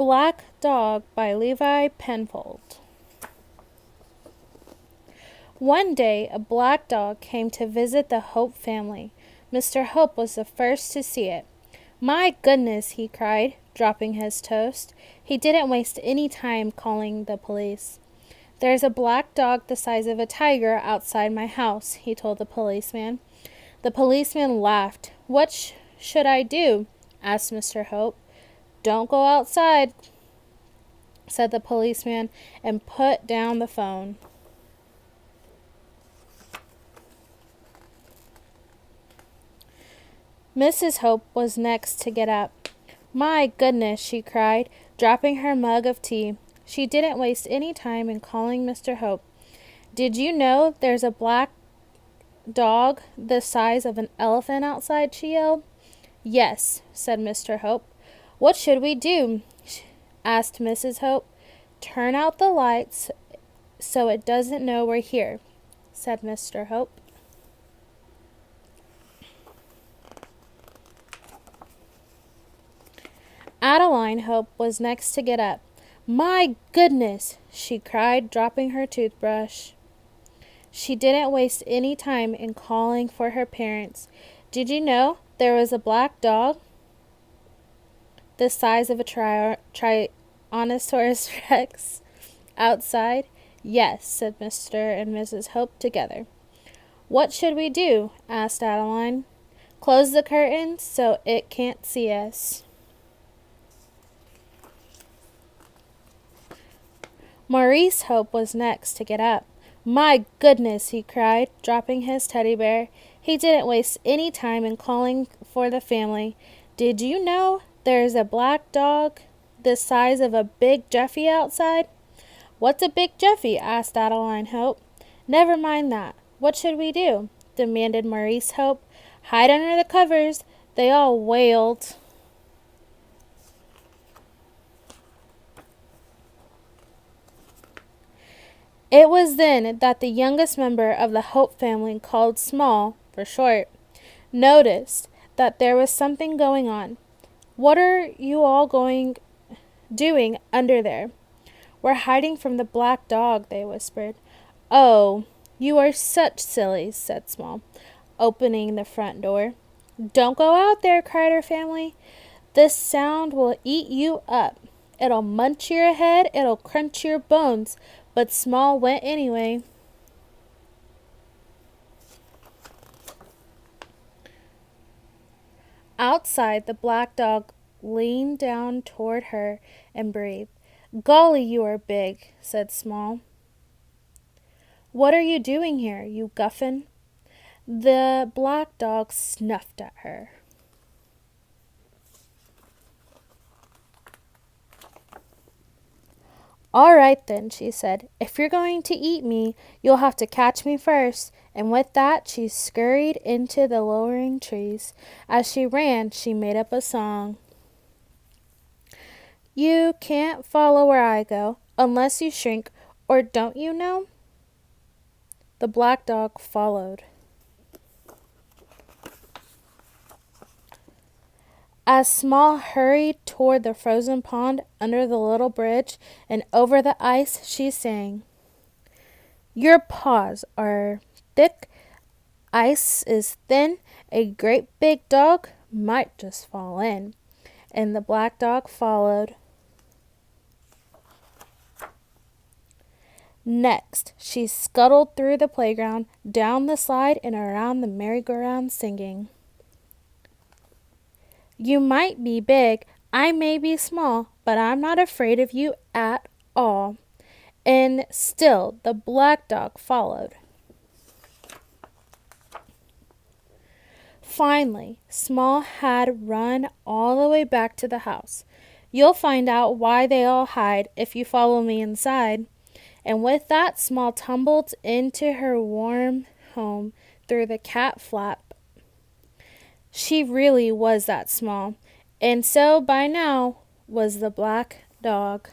Black Dog by Levi Pinfold. One day, a black dog came to visit the Hope family. Mr. Hope was the first to see it. "My goodness," he cried, dropping his toast. He didn't waste any time calling the police. "There's a black dog the size of a tiger outside my house," he told the policeman. The policeman laughed. "What should I do?" asked Mr. Hope. "Don't go outside," said the policeman, and put down the phone. Mrs. Hope was next to get up. "My goodness," she cried, dropping her mug of tea. She didn't waste any time in calling Mr. Hope. "Did you know there's a black dog the size of an elephant outside?" she yelled. "Yes," said Mr. Hope. "What should we do?" asked Mrs. Hope. "Turn out the lights so it doesn't know we're here," said Mr. Hope. Adeline Hope was next to get up. "My goodness," she cried, dropping her toothbrush. She didn't waste any time in calling for her parents. "Did you know there was a black dog the size of a Tyrannosaurus Rex outside?" "Yes," said Mr. and Mrs. Hope together. "What should we do?" asked Adeline. "Close the curtains so it can't see us." Maurice Hope was next to get up. "My goodness," he cried, dropping his teddy bear. He didn't waste any time in calling for the family. "Did you know there's a black dog the size of a big Jeffy outside?" "What's a big Jeffy?" asked Adeline Hope. "Never mind that. What should we do?" demanded Maurice Hope. "Hide under the covers," they all wailed. It was then that the youngest member of the Hope family, called Small for short, noticed that there was something going on. "What are you all doing under there?" "We're hiding from the black dog," they whispered. "Oh, you are such sillies," said Small, opening the front door. "Don't go out there," cried her family. "This sound will eat you up. It'll munch your head, it'll crunch your bones." But Small went anyway. Outside, the black dog leaned down toward her and breathed. "Golly, you are big," said Small. "What are you doing here, you guffin?" The black dog snuffed at her. "All right then," she said. "If you're going to eat me, you'll have to catch me first." And with that, she scurried into the lowering trees. As she ran, she made up a song. "You can't follow where I go unless you shrink, or don't you know?" The black dog followed. As Small hurried toward the frozen pond under the little bridge and over the ice, she sang, "Your paws are thick, ice is thin, a great big dog might just fall in." And the black dog followed. Next, she scuttled through the playground, down the slide, and around the merry-go-round singing, "You might be big, I may be small, but I'm not afraid of you at all." And still the black dog followed. Finally, Small had run all the way back to the house. "You'll find out why they all hide if you follow me inside." And with that, Small tumbled into her warm home through the cat flap. She really was that small, and so by now was the black dog.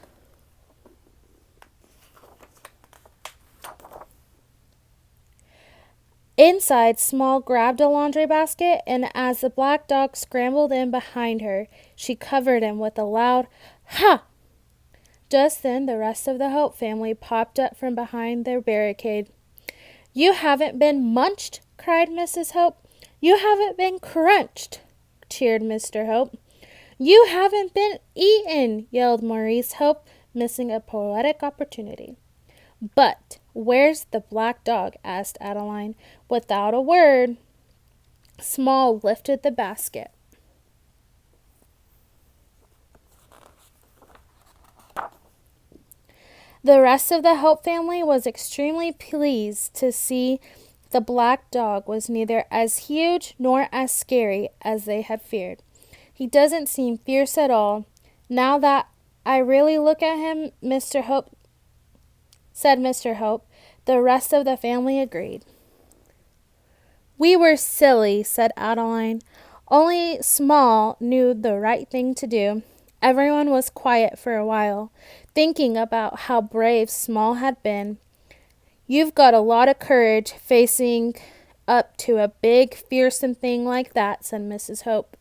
Inside, Small grabbed a laundry basket, and as the black dog scrambled in behind her, she covered him with a loud "Ha!" Just then the rest of the Hope family popped up from behind their barricade. "You haven't been munched!" cried Mrs. Hope. "You haven't been crunched!" cheered Mr. Hope. "You haven't been eaten!" yelled Maurice Hope, missing a poetic opportunity. "But where's the black dog?" asked Adeline. Without a word, Small lifted the basket. The rest of the Hope family was extremely pleased to see the black dog was neither as huge nor as scary as they had feared. "He doesn't seem fierce at all, now that I really look at him," said Mr. Hope. The rest of the family agreed. "We were silly," said Adeline. "Only Small knew the right thing to do." Everyone was quiet for a while, thinking about how brave Small had been. "You've got a lot of courage facing up to a big, fearsome thing like that," said Mrs. Hope.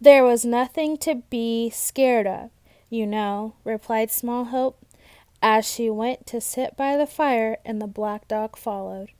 "There was nothing to be scared of, you know," replied Small Hope, as she went to sit by the fire and the black dog followed.